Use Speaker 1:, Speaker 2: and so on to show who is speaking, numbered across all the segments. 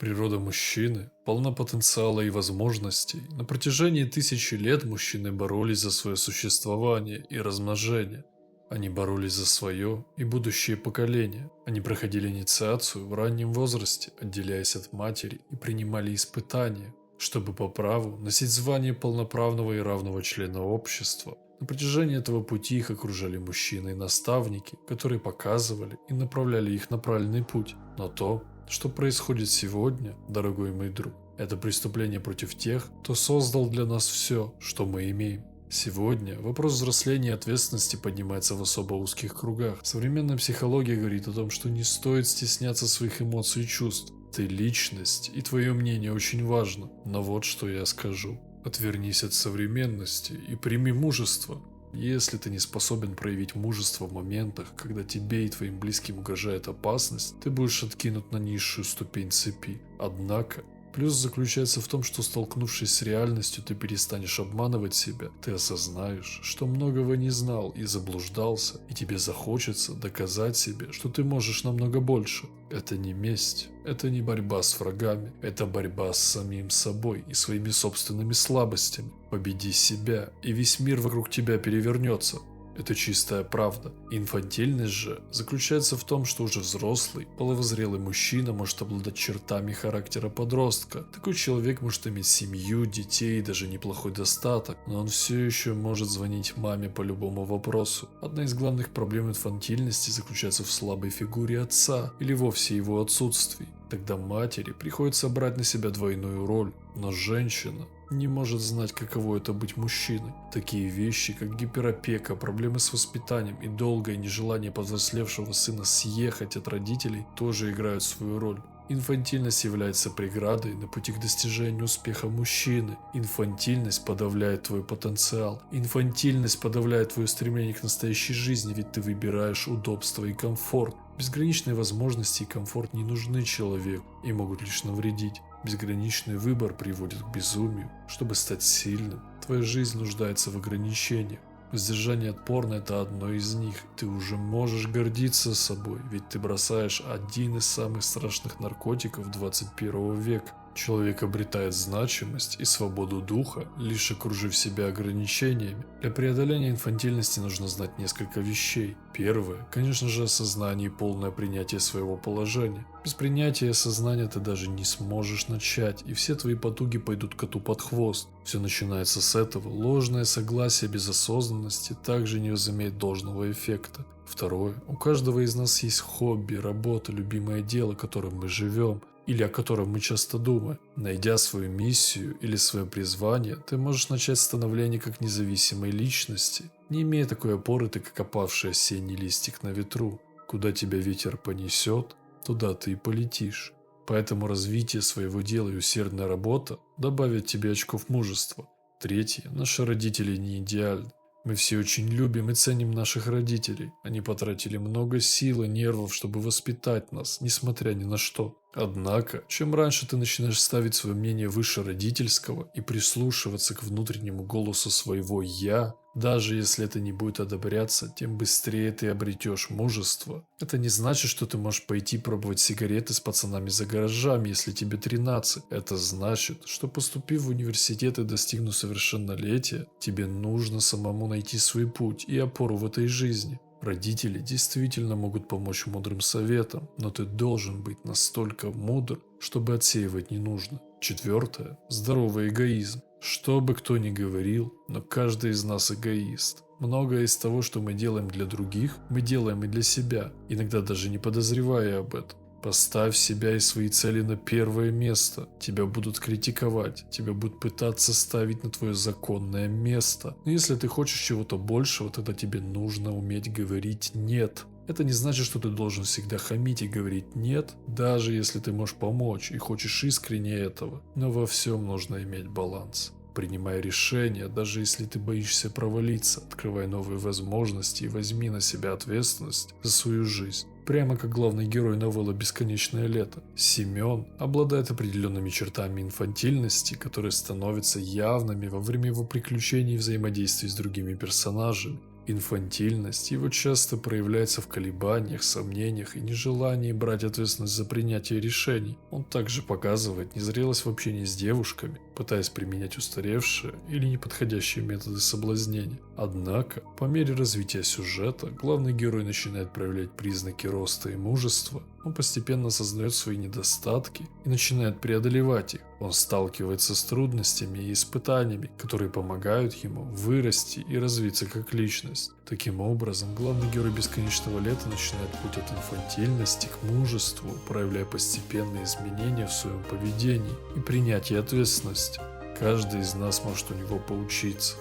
Speaker 1: Природа мужчины полна потенциала и возможностей. На протяжении тысячи лет мужчины боролись за свое существование и размножение. Они боролись за свое и будущее поколение. Они проходили инициацию в раннем возрасте, отделяясь от матери, и принимали испытания, чтобы по праву носить звание полноправного и равного члена общества. На протяжении этого пути их окружали мужчины и наставники, которые показывали и направляли их на правильный путь. Но то, что происходит сегодня, дорогой мой друг, это преступление против тех, кто создал для нас все, что мы имеем. Сегодня вопрос взросления и ответственности поднимается в особо узких кругах. Современная психология говорит о том, что не стоит стесняться своих эмоций и чувств. Ты личность, и твое мнение очень важно. Но вот что я скажу. Отвернись от современности и прими мужество. Если ты не способен проявить мужество в моментах, когда тебе и твоим близким угрожает опасность, ты будешь откинут на низшую ступень цепи. Однако, плюс заключается в том, что, столкнувшись с реальностью, ты перестанешь обманывать себя. Ты осознаешь, что многого не знал и заблуждался, и тебе захочется доказать себе, что ты можешь намного больше. Это не месть, это не борьба с врагами, это борьба с самим собой и своими собственными слабостями. Победи себя, и весь мир вокруг тебя перевернется. Это чистая правда. Инфантильность же заключается в том, что уже взрослый, половозрелый мужчина может обладать чертами характера подростка. Такой человек может иметь семью, детей и даже неплохой достаток, но он все еще может звонить маме по любому вопросу. Одна из главных проблем инфантильности заключается в слабой фигуре отца или вовсе его отсутствии. Тогда матери приходится брать на себя двойную роль, но женщина не может знать, каково это быть мужчиной. Такие вещи, как гиперопека, проблемы с воспитанием и долгое нежелание повзрослевшего сына съехать от родителей, тоже играют свою роль. Инфантильность является преградой на пути к достижению успеха мужчины. Инфантильность подавляет твой потенциал. Инфантильность подавляет твое стремление к настоящей жизни, ведь ты выбираешь удобство и комфорт. Безграничные возможности и комфорт не нужны человеку и могут лишь навредить. Безграничный выбор приводит к безумию. Чтобы стать сильным, твоя жизнь нуждается в ограничениях. Воздержание от порно – это одно из них. Ты уже можешь гордиться собой, ведь ты бросаешь один из самых страшных наркотиков 21 века. Человек обретает значимость и свободу духа, лишь окружив себя ограничениями. Для преодоления инфантильности нужно знать несколько вещей. Первое, конечно же, осознание и полное принятие своего положения. Без принятия и осознания ты даже не сможешь начать, и все твои потуги пойдут коту под хвост. Все начинается с этого. Ложное согласие без осознанности также не возымеет должного эффекта. Второе, у каждого из нас есть хобби, работа, любимое дело, которым мы живем, или о котором мы часто думаем. Найдя свою миссию или свое призвание, ты можешь начать становление как независимой личности. Не имея такой опоры, ты как опавший осенний листик на ветру. Куда тебя ветер понесет, туда ты и полетишь. Поэтому развитие своего дела и усердная работа добавят тебе очков мужества. Третье, наши родители не идеальны. Мы все очень любим и ценим наших родителей. Они потратили много сил и нервов, чтобы воспитать нас, несмотря ни на что. Однако, чем раньше ты начинаешь ставить свое мнение выше родительского и прислушиваться к внутреннему голосу своего «я», даже если это не будет одобряться, тем быстрее ты обретешь мужество. Это не значит, что ты можешь пойти пробовать сигареты с пацанами за гаражами, если тебе 13. Это значит, что, поступив в университет и достигнув совершеннолетия, тебе нужно самому найти свой путь и опору в этой жизни. Родители действительно могут помочь мудрым советом, но ты должен быть настолько мудр, чтобы отсеивать не нужно. Четвертое – здоровый эгоизм. Что бы кто ни говорил, но каждый из нас эгоист. Многое из того, что мы делаем для других, мы делаем и для себя, иногда даже не подозревая об этом. Поставь себя и свои цели на первое место. Тебя будут критиковать, тебя будут пытаться ставить на твое законное место. Но если ты хочешь чего-то большего, тогда тебе нужно уметь говорить «нет». Это не значит, что ты должен всегда хамить и говорить «нет», даже если ты можешь помочь и хочешь искренне этого. Но во всем нужно иметь баланс. Принимай решения, даже если ты боишься провалиться, открывай новые возможности и возьми на себя ответственность за свою жизнь. Прямо как главный герой новеллы «Бесконечное лето». Семен обладает определенными чертами инфантильности, которые становятся явными во время его приключений и взаимодействий с другими персонажами. Инфантильность его часто проявляется в колебаниях, сомнениях и нежелании брать ответственность за принятие решений. Он также показывает незрелость в общении с девушками, пытаясь применять устаревшие или неподходящие методы соблазнения. Однако, по мере развития сюжета, главный герой начинает проявлять признаки роста и мужества. Он постепенно осознает свои недостатки и начинает преодолевать их. Он сталкивается с трудностями и испытаниями, которые помогают ему вырасти и развиться как личность. Таким образом, главный герой «Бесконечного лета» начинает путь от инфантильности к мужеству, проявляя постепенные изменения в своем поведении и принятие ответственности. Каждый из нас может у него поучиться.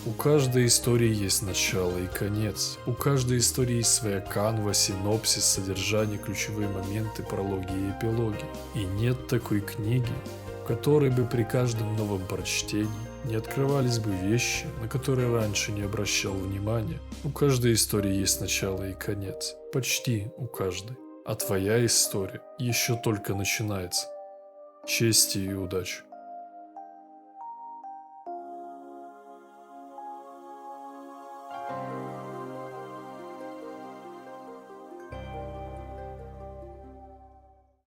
Speaker 1: У каждой истории есть начало и конец. У каждой истории есть своя канва, синопсис, содержание, ключевые моменты, прологи и эпилоги. И нет такой книги, в которой бы при каждом новом прочтении не открывались бы вещи, на которые раньше не обращал внимания. У каждой истории есть начало и конец. Почти у каждой. А твоя история еще только начинается. Чести и удачи!